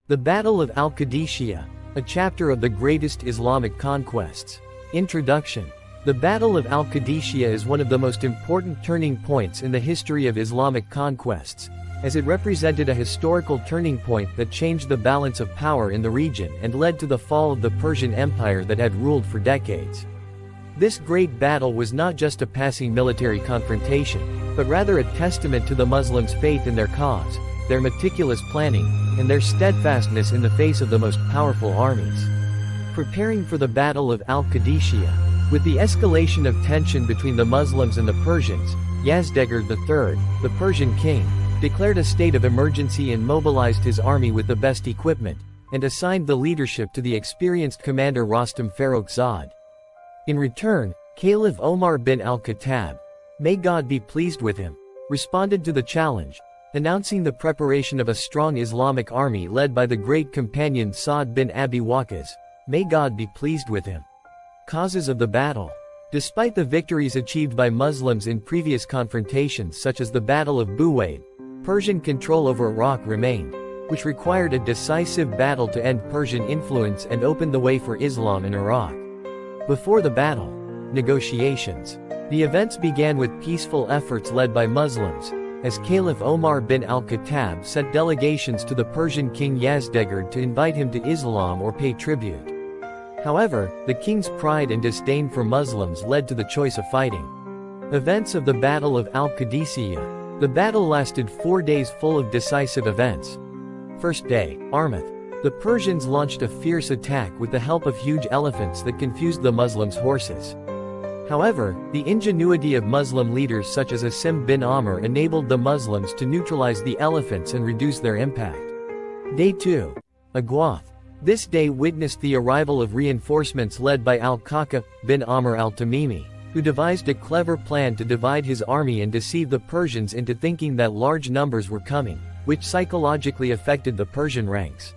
The Battle of Al-Qadisiyyah, a chapter of the greatest Islamic conquests. Introduction. The Battle of Al-Qadisiyyah is one of the most important turning points in the history of Islamic conquests, as it represented a historical turning point that changed the balance of power in the region and led to the fall of the Persian Empire that had ruled for decades. This great battle was not just a passing military confrontation, but rather a testament to the Muslims' faith in their cause, their meticulous planning, and their steadfastness in the face of the most powerful armies. Preparing for the Battle of Al-Qadisiyyah, with the escalation of tension between the Muslims and the Persians, Yazdegerd III, the Persian king, declared a state of emergency and mobilized his army with the best equipment, and assigned the leadership to the experienced commander Rostam Farrokhzad. In return, Caliph Omar bin al-Khattab, may God be pleased with him, responded to the challenge, announcing the preparation of a strong Islamic army led by the great companion Saad bin Abi Waqqas, may God be pleased with him. Causes of the battle. Despite the victories achieved by Muslims in previous confrontations such as the Battle of Buwaid, Persian control over Iraq remained, which required a decisive battle to end Persian influence and open the way for Islam in Iraq. Before the battle, negotiations. The events began with peaceful efforts led by Muslims, as Caliph Omar bin al-Khattab sent delegations to the Persian king Yazdegerd to invite him to Islam or pay tribute. However, the king's pride and disdain for Muslims led to the choice of fighting. Events of the Battle of Al-Qadisiyyah. The battle lasted 4 days full of decisive events. First day, Armath. The Persians launched a fierce attack with the help of huge elephants that confused the Muslims' horses. However, the ingenuity of Muslim leaders such as Asim bin Amr enabled the Muslims to neutralize the elephants and reduce their impact. Day 2. Agwath. This day witnessed the arrival of reinforcements led by Al-Qaqa bin Amr al-Tamimi, who devised a clever plan to divide his army and deceive the Persians into thinking that large numbers were coming, which psychologically affected the Persian ranks.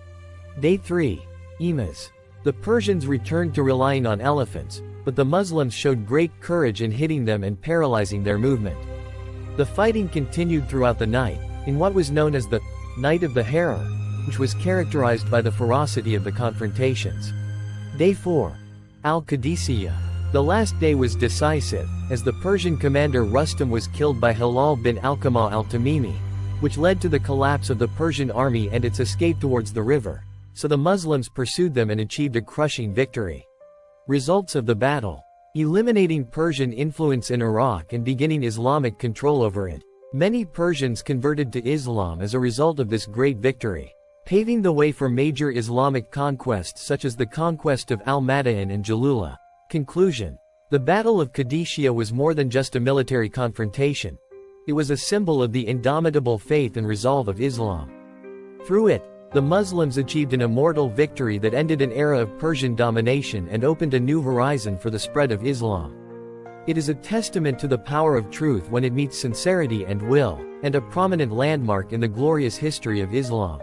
Day 3. Emaz. The Persians returned to relying on elephants, but the Muslims showed great courage in hitting them and paralyzing their movement. The fighting continued throughout the night, in what was known as the Night of the Harir, which was characterized by the ferocity of the confrontations. Day 4. Al-Qadisiyyah. The last day was decisive, as the Persian commander Rustam was killed by Hilal bin Alqamah al-Tamimi, which led to the collapse of the Persian army and its escape towards the river, so the Muslims pursued them and achieved a crushing victory. Results of the battle. Eliminating Persian influence in Iraq and beginning Islamic control over it. Many Persians converted to Islam as a result of this great victory, paving the way for major Islamic conquests such as the conquest of Al-Madain and Jalula. Conclusion. The Battle of Qadisiyyah was more than just a military confrontation. It was a symbol of the indomitable faith and resolve of Islam. Through it, the Muslims achieved an immortal victory that ended an era of Persian domination and opened a new horizon for the spread of Islam. It is a testament to the power of truth when it meets sincerity and will, and a prominent landmark in the glorious history of Islam.